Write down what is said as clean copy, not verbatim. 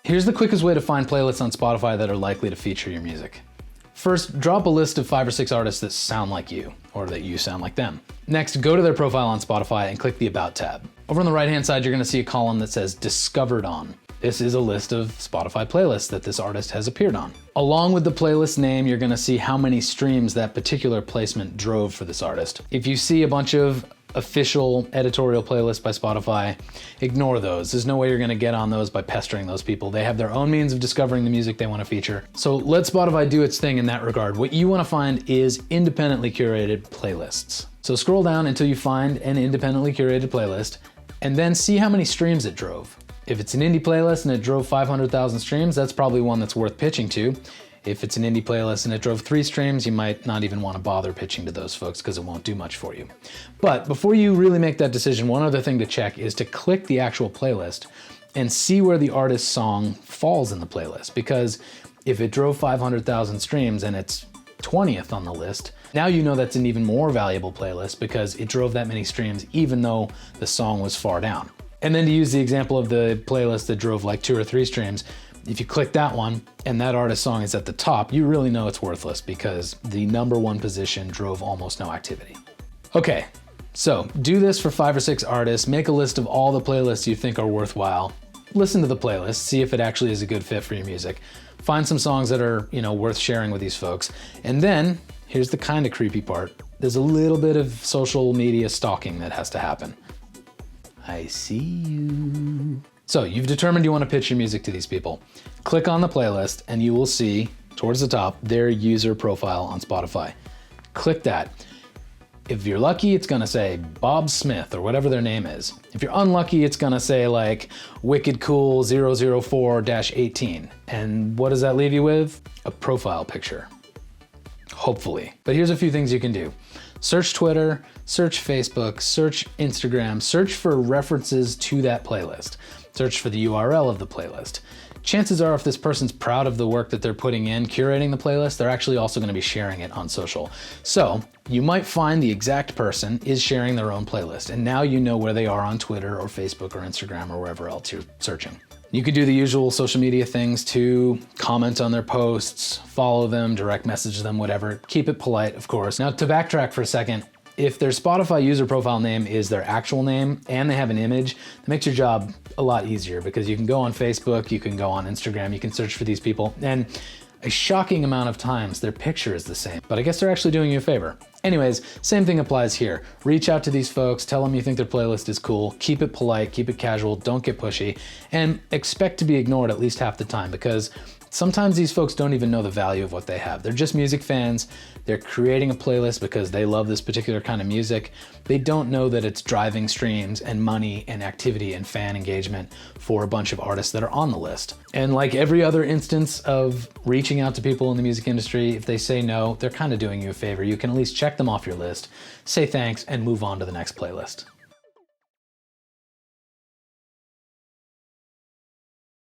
Here's the quickest way to find playlists on Spotify that are likely to feature your music. First, drop a list of 5 or 6 artists that sound like you, or that you sound like them. Next, go to their profile on Spotify and click the About tab. Over on the right-hand side, you're gonna see a column that says Discovered On. This is a list of Spotify playlists that this artist has appeared on. Along with the playlist name, you're gonna see how many streams that particular placement drove for this artist. If you see a bunch of official editorial playlists by Spotify, ignore those. There's no way you're gonna get on those by pestering those people. They have their own means of discovering the music they wanna feature. So let Spotify do its thing in that regard. What you wanna find is independently curated playlists. So scroll down until you find an independently curated playlist, and then see how many streams it drove. If it's an indie playlist and it drove 500,000 streams, that's probably one that's worth pitching to. If it's an indie playlist and it drove 3 streams, you might not even want to bother pitching to those folks because it won't do much for you. But before you really make that decision, one other thing to check is to click the actual playlist and see where the artist's song falls in the playlist. Because if it drove 500,000 streams and it's 20th on the list, now you know that's an even more valuable playlist because it drove that many streams even though the song was far down. And then to use the example of the playlist that drove like 2 or 3 streams, if you click that one and that artist song is at the top, you really know it's worthless because the #1 position drove almost no activity. Okay, so do this for 5 or 6 artists, make a list of all the playlists you think are worthwhile, listen to the playlist, see if it actually is a good fit for your music, find some songs that are, worth sharing with these folks, and then, here's the kind of creepy part, there's a little bit of social media stalking that has to happen. I see you. So you've determined you want to pitch your music to these people. Click on the playlist and you will see towards the top their user profile on Spotify. Click that. If you're lucky, it's gonna say Bob Smith or whatever their name is. If you're unlucky, it's gonna say like Wicked Cool 004-18. And what does that leave you with? A profile picture. Hopefully. But here's a few things you can do. Search Twitter, search Facebook, search Instagram, search for references to that playlist. Search for the URL of the playlist. Chances are if this person's proud of the work that they're putting in, curating the playlist, they're actually also gonna be sharing it on social. So you might find the exact person is sharing their own playlist, and now you know where they are on Twitter or Facebook or Instagram or wherever else you're searching. You can do the usual social media things too, comment on their posts, follow them, direct message them, whatever. Keep it polite, of course. Now to backtrack for a second, if their Spotify user profile name is their actual name and they have an image, that makes your job a lot easier because you can go on Facebook, you can go on Instagram, you can search for these people, and a shocking amount of times their picture is the same, but I guess they're actually doing you a favor. Anyways, same thing applies here. Reach out to these folks, tell them you think their playlist is cool, keep it polite, keep it casual, don't get pushy, and expect to be ignored at least half the time because sometimes these folks don't even know the value of what they have. They're just music fans. They're creating a playlist because they love this particular kind of music. They don't know that it's driving streams and money and activity and fan engagement for a bunch of artists that are on the list. And like every other instance of reaching out to people in the music industry, if they say no, they're kind of doing you a favor. You can at least check them off your list, say thanks, and move on to the next playlist.